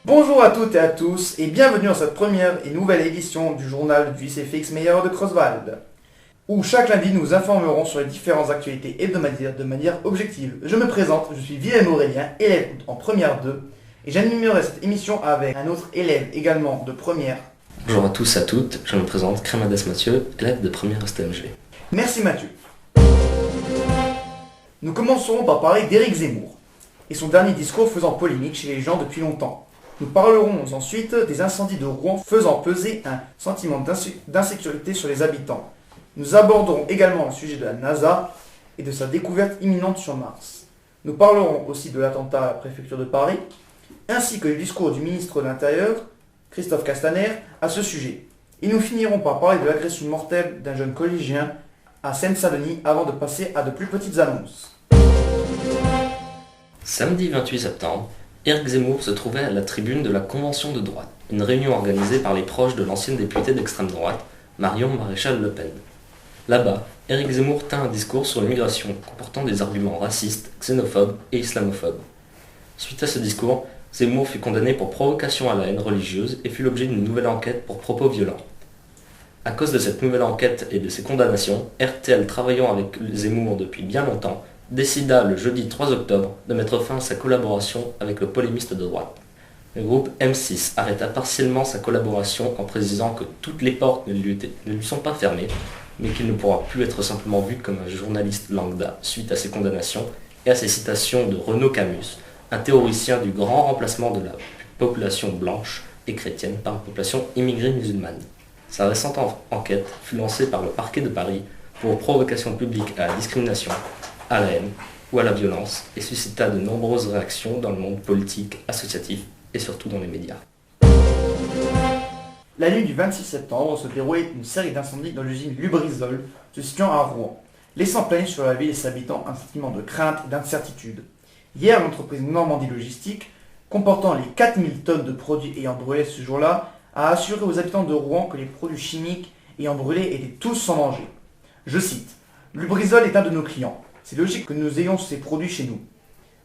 Bonjour à toutes et à tous et bienvenue dans cette première et nouvelle édition du journal du lycée Félix Meyer de Creuswald, où chaque lundi nous informerons sur les différentes actualités hebdomadaires de manière objective. Je me présente, je suis Willem Aurélien, élève en première 2, et j'animerai cette émission avec un autre élève également de première. Bonjour à tous et à toutes, je me présente Crémades Mathieu, élève de première STMG. Merci Mathieu. Nous commencerons par parler d'Éric Zemmour et son dernier discours faisant polémique chez les gens depuis longtemps. Nous parlerons ensuite des incendies de Rouen faisant peser un sentiment d'insécurité sur les habitants. Nous aborderons également le sujet de la NASA et de sa découverte imminente sur Mars. Nous parlerons aussi de l'attentat à la préfecture de Paris, ainsi que du discours du ministre de l'Intérieur, Christophe Castaner, à ce sujet. Et nous finirons par parler de l'agression mortelle d'un jeune collégien à Seine-Saint-Denis avant de passer à de plus petites annonces. Samedi 28 septembre, Éric Zemmour se trouvait à la tribune de la Convention de droite, une réunion organisée par les proches de l'ancienne députée d'extrême droite, Marion Maréchal Le Pen. Là-bas, Éric Zemmour tint un discours sur l'immigration comportant des arguments racistes, xénophobes et islamophobes. Suite à ce discours, Zemmour fut condamné pour provocation à la haine religieuse et fut l'objet d'une nouvelle enquête pour propos violents. À cause de cette nouvelle enquête et de ces condamnations, RTL, travaillant avec Zemmour depuis bien longtemps, décida le jeudi 3 octobre de mettre fin à sa collaboration avec le polémiste de droite. Le groupe M6 arrêta partiellement sa collaboration en précisant que toutes les portes ne lui sont pas fermées, mais qu'il ne pourra plus être simplement vu comme un journaliste lambda suite à ses condamnations et à ses citations de Renaud Camus, un théoricien du grand remplacement de la population blanche et chrétienne par une population immigrée musulmane. Sa récente enquête fut lancée par le parquet de Paris pour provocation publique à la discrimination, à la haine ou à la violence et suscita de nombreuses réactions dans le monde politique, associatif et surtout dans les médias. La nuit du 26 septembre se déroulait une série d'incendies dans l'usine Lubrizol se situant à Rouen, laissant planer sur la ville et ses habitants un sentiment de crainte et d'incertitude. Hier, l'entreprise Normandie Logistique, comportant les 4000 tonnes de produits ayant brûlé ce jour-là, a assuré aux habitants de Rouen que les produits chimiques ayant brûlé étaient tous sans danger. Je cite, « Lubrizol est un de nos clients. C'est logique que nous ayons ces produits chez nous.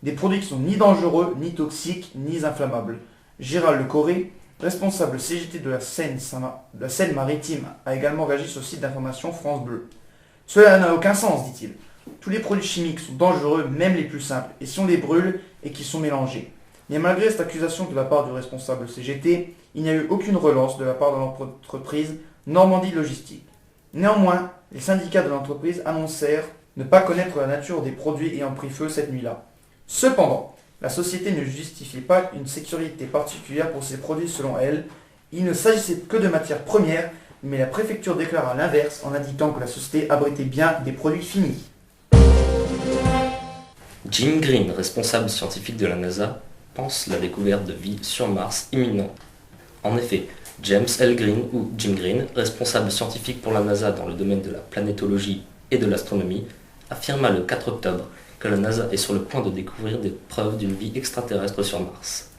Des produits qui sont ni dangereux, ni toxiques, ni inflammables. » Gérald Le Corré, responsable CGT de la Seine-Maritime, a également réagi sur le site d'information France Bleu. « Cela n'a aucun sens, dit-il. Tous les produits chimiques sont dangereux, même les plus simples, et si on les brûle et qu'ils sont mélangés. » Mais malgré cette accusation de la part du responsable CGT, il n'y a eu aucune relance de la part de l'entreprise Normandie Logistique. Néanmoins, les syndicats de l'entreprise annoncèrent ne pas connaître la nature des produits ayant pris feu cette nuit-là. Cependant, la société ne justifiait pas une sécurité particulière pour ces produits selon elle. Il ne s'agissait que de matières premières, mais la préfecture déclara l'inverse en indiquant que la société abritait bien des produits finis. Jim Green, responsable scientifique de la NASA, pense la découverte de vie sur Mars imminente. En effet, James L. Green ou Jim Green, responsable scientifique pour la NASA dans le domaine de la planétologie et de l'astronomie, affirma le 4 octobre que la NASA est sur le point de découvrir des preuves d'une vie extraterrestre sur Mars.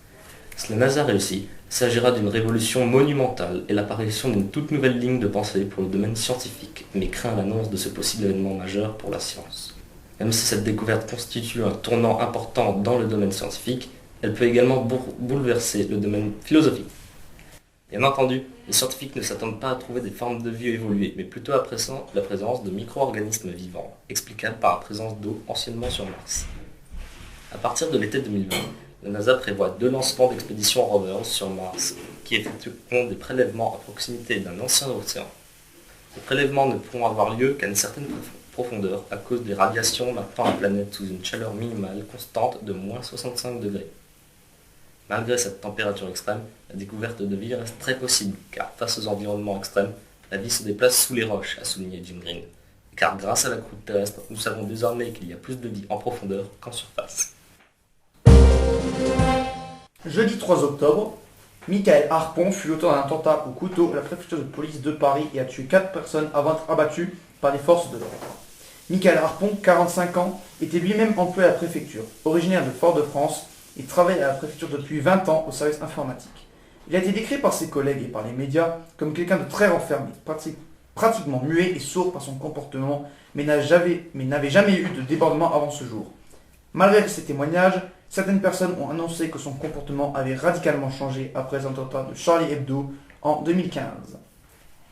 Si la NASA réussit, il s'agira d'une révolution monumentale et l'apparition d'une toute nouvelle ligne de pensée pour le domaine scientifique, mais craint l'annonce de ce possible événement majeur pour la science. Même si cette découverte constitue un tournant important dans le domaine scientifique, elle peut également bouleverser le domaine philosophique. Bien entendu, les scientifiques ne s'attendent pas à trouver des formes de vie évoluées, mais plutôt à la présence de micro-organismes vivants, explicables par la présence d'eau anciennement sur Mars. À partir de l'été 2020, la NASA prévoit 2 lancements d'expéditions rovers sur Mars qui effectueront des prélèvements à proximité d'un ancien océan. Les prélèvements ne pourront avoir lieu qu'à une certaine profondeur à cause des radiations maintenant la planète sous une chaleur minimale constante de moins 65 degrés. Malgré cette température extrême, la découverte de vie reste très possible, car face aux environnements extrêmes, la vie se déplace sous les roches, a souligné Jim Green. Car grâce à la croûte terrestre, nous savons désormais qu'il y a plus de vie en profondeur qu'en surface. Jeudi 3 octobre, Michael Harpon fut l'auteur d'un attentat au couteau à la préfecture de police de Paris et a tué 4 personnes avant d'être abattu par les forces de l'ordre. Michael Harpon, 45 ans, était lui-même employé à la préfecture, originaire de Fort-de-France. Il travaille à la préfecture depuis 20 ans au service informatique. Il a été décrit par ses collègues et par les médias comme quelqu'un de très renfermé, pratiquement muet et sourd par son comportement, mais n'avait jamais eu de débordement avant ce jour. Malgré ces témoignages, certaines personnes ont annoncé que son comportement avait radicalement changé après les attentats de Charlie Hebdo en 2015.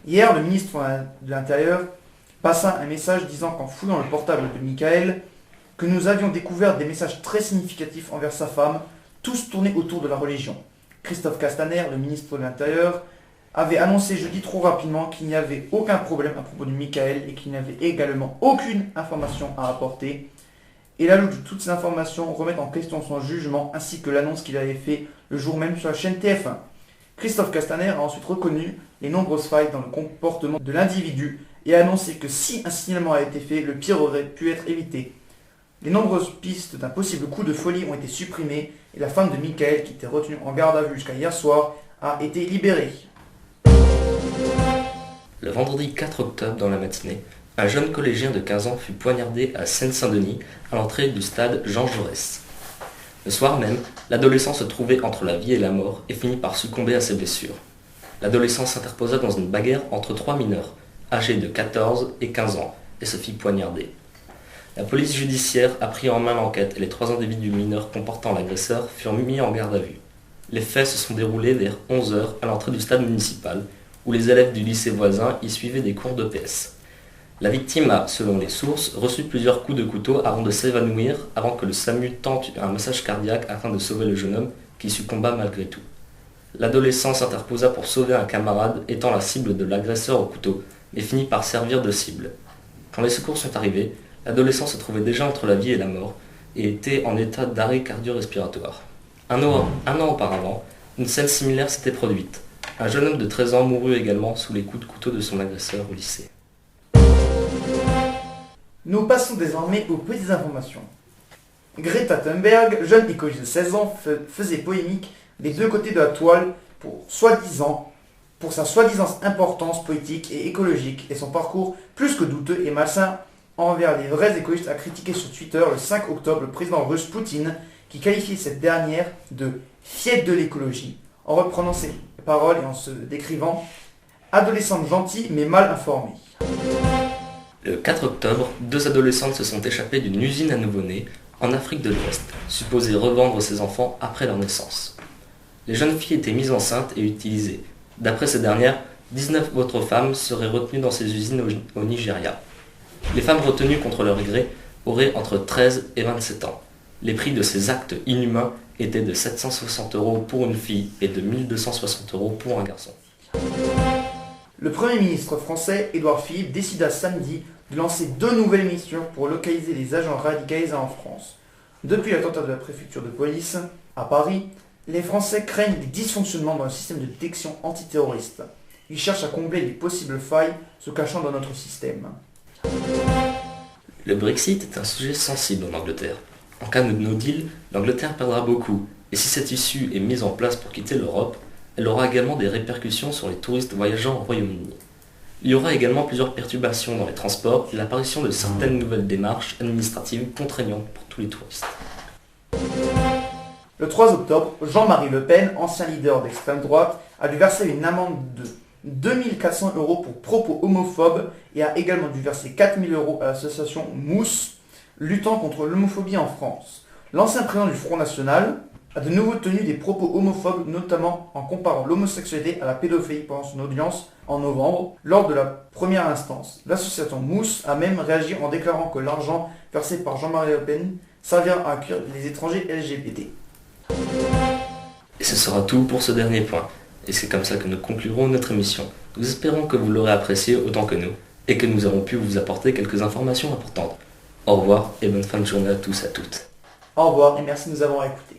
Hier, le ministre de l'Intérieur passa un message disant qu'en fouillant le portable de Michael, que nous avions découvert des messages très significatifs envers sa femme, tous tournés autour de la religion. Christophe Castaner, le ministre de l'Intérieur, avait annoncé jeudi trop rapidement qu'il n'y avait aucun problème à propos de Michael et qu'il n'y avait également aucune information à apporter. Et l'ajout de toutes ces informations remet en question son jugement ainsi que l'annonce qu'il avait fait le jour même sur la chaîne TF1. Christophe Castaner a ensuite reconnu les nombreuses failles dans le comportement de l'individu et a annoncé que si un signalement a été fait, le pire aurait pu être évité. Les nombreuses pistes d'un possible coup de folie ont été supprimées et la femme de Michael, qui était retenue en garde à vue jusqu'à hier soir, a été libérée. Le vendredi 4 octobre dans la matinée, un jeune collégien de 15 ans fut poignardé à Seine-Saint-Denis à l'entrée du stade Jean Jaurès. Le soir même, l'adolescent se trouvait entre la vie et la mort et finit par succomber à ses blessures. L'adolescent s'interposa dans une bagarre entre 3 mineurs, âgés de 14 et 15 ans, et se fit poignarder. La police judiciaire a pris en main l'enquête et les 3 individus mineurs comportant l'agresseur furent mis en garde à vue. Les faits se sont déroulés vers 11 h à l'entrée du stade municipal, où les élèves du lycée voisin y suivaient des cours d'EPS. La victime a, selon les sources, reçu plusieurs coups de couteau avant de s'évanouir, avant que le SAMU tente un massage cardiaque afin de sauver le jeune homme, qui succomba malgré tout. L'adolescent s'interposa pour sauver un camarade, étant la cible de l'agresseur au couteau, mais finit par servir de cible. Quand les secours sont arrivés, l'adolescent se trouvait déjà entre la vie et la mort, et était en état d'arrêt cardio-respiratoire. Un an auparavant, une scène similaire s'était produite. Un jeune homme de 13 ans mourut également sous les coups de couteau de son agresseur au lycée. Nous passons désormais aux petites informations. Greta Thunberg, jeune écologiste de 16 ans, faisait polémique des deux côtés de la toile pour sa soi-disant importance politique et écologique et son parcours plus que douteux et malsain envers les vrais écologistes, a critiqué sur Twitter le 5 octobre le président russe Poutine qui qualifiait cette dernière de « fiette de l'écologie » en reprenant ses paroles et en se décrivant « adolescente gentille mais mal informée ». Le 4 octobre, 2 adolescentes se sont échappées d'une usine à nouveau-nés en Afrique de l'Ouest, supposée revendre ses enfants après leur naissance. Les jeunes filles étaient mises enceintes et utilisées. D'après ces dernières, 19 autres femmes seraient retenues dans ces usines au Nigeria. Les femmes retenues contre leur gré auraient entre 13 et 27 ans. Les prix de ces actes inhumains étaient de 760 € pour une fille et de 1260 € pour un garçon. Le Premier ministre français, Édouard Philippe, décida samedi de lancer 2 nouvelles missions pour localiser les agents radicalisés en France. Depuis l'attentat de la préfecture de police à Paris, les Français craignent des dysfonctionnements dans le système de détection antiterroriste. Ils cherchent à combler les possibles failles se cachant dans notre système. Le Brexit est un sujet sensible en Angleterre. En cas de no deal, l'Angleterre perdra beaucoup, et si cette issue est mise en place pour quitter l'Europe, elle aura également des répercussions sur les touristes voyageant au Royaume-Uni. Il y aura également plusieurs perturbations dans les transports et l'apparition de certaines nouvelles démarches administratives contraignantes pour tous les touristes. Le 3 octobre, Jean-Marie Le Pen, ancien leader d'extrême droite, a dû verser une amende de 2400 € pour propos homophobes et a également dû verser 4000 € à l'association Mousse, luttant contre l'homophobie en France. L'ancien président du Front National a de nouveau tenu des propos homophobes, notamment en comparant l'homosexualité à la pédophilie pendant son audience en novembre, lors de la première instance. L'association Mousse a même réagi en déclarant que l'argent versé par Jean-Marie Le Pen servira à accueillir les étrangers LGBT. Et ce sera tout pour ce dernier point. Et c'est comme ça que nous conclurons notre émission. Nous espérons que vous l'aurez apprécié autant que nous, et que nous avons pu vous apporter quelques informations importantes. Au revoir et bonne fin de journée à tous et à toutes. Au revoir et merci de nous avoir écoutés.